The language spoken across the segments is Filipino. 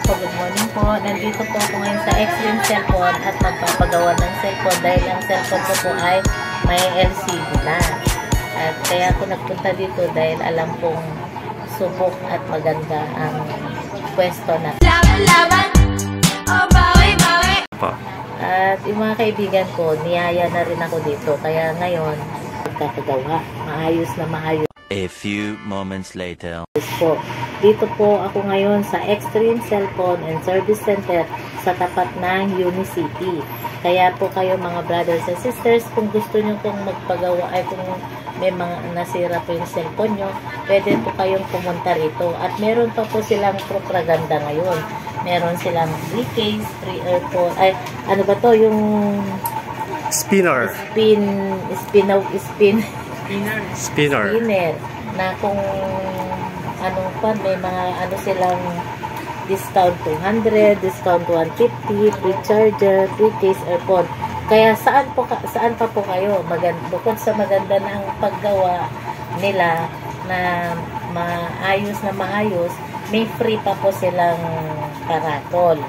po, good morning po. Nandito po ako ngayon sa Extreme Cellphone at magpapagawa ng cellphone dahil ang cellphone ko po ay may LCD na. At kaya ako nagpunta dito dahil alam kong subok at maganda ang pwesto na. Laban! Oh, bawi! At yung mga kaibigan ko, niyaya na rin ako dito. Kaya ngayon, magkakagawa. Maayos na maayos. A few moments later. Dito po ako ngayon sa Extreme Cellphone and Service Center sa tapat ng Unicity. Kaya po kayo mga brothers and sisters, kung gusto nyo pong magpagawa ay kung may mga nasira po yung cellphone nyo, pwede po kayong pumunta rito. At meron pa po silang propaganda ngayon. Meron silang free case, free earphone, ay ano ba to, yung spinner na kung ano pa, may mga ano silang discount 200, discount 150, free charger, free case, earphone. Kaya saan pa po kayo bukod sa maganda ng paggawa nila na maayos, may free pa po silang karatol.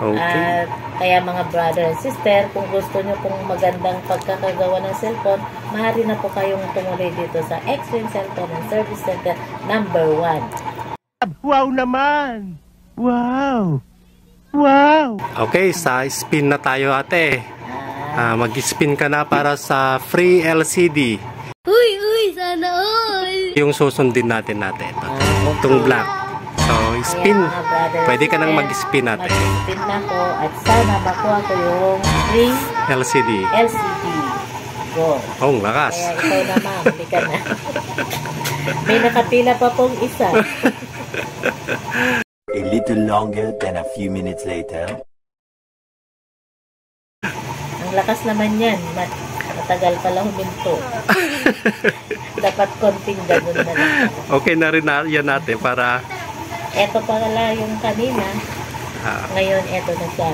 Okay. At kaya mga brother and sister, kung gusto nyo pong magandang pagkakagawa ng cellphone, maaari na po kayong tumuloy dito sa Extreme Cellphone and Service Center number 1. Wow naman! Wow! Okay, sa spin na tayo ate. Mag-spin ka na para sa free LCD. Uy, sana all! Yung susundin natin ito. Itong black. So, spin. Pwede ka nang mag-spin natin. Mag-spin na ko at sana makuha ko yung free LCD. Go. Oh, lakas. Kaya ikaw naman, hindi ka na. May nakapila pa pong isa. A little longer than a few minutes later. Ang lakas naman yan. Matagal pala huminto. Dapat konting ganun na lang. Okay na rin yan natin para... Eto pala yung kanina. Ngayon, eto na siya.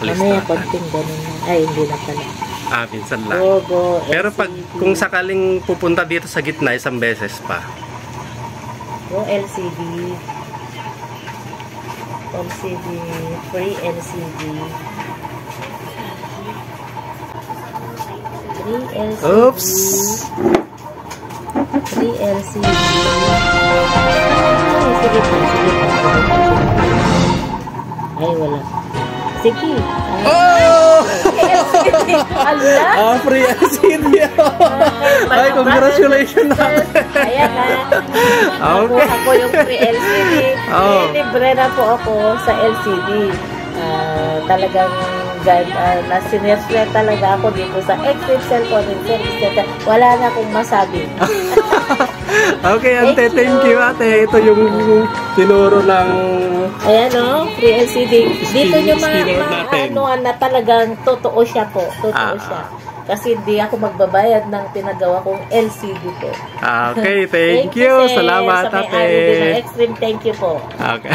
Mamaya konting ganun na. Ay, hindi na pala. Minsan lang. Logo, pero pag kung sakaling pupunta dito sa gitna, isang beses pa. LCD, free LCD. Oops! Free LCD. Sige pa. Ay, wala. Sige. Oh! Allah! Free LCD! Ay, congratulations natin! Ayan na. Okay. Ako yung free LCD. Libre na po ako sa LCD. Talagang nasinerswerte talaga ako dito sa Extreme Cellphone and Service Center. Wala na akong masabi. Okay, ante, thank you ate. Ito yung tinuro ng... Ayan o, free LCD. Dito nyo na talagang totoo siya po. Totoo siya. Kasi hindi ako magbabayad ng pinagawa kong LCD po. Okay, thank you. Salamat ate. Extreme, thank you po. Okay.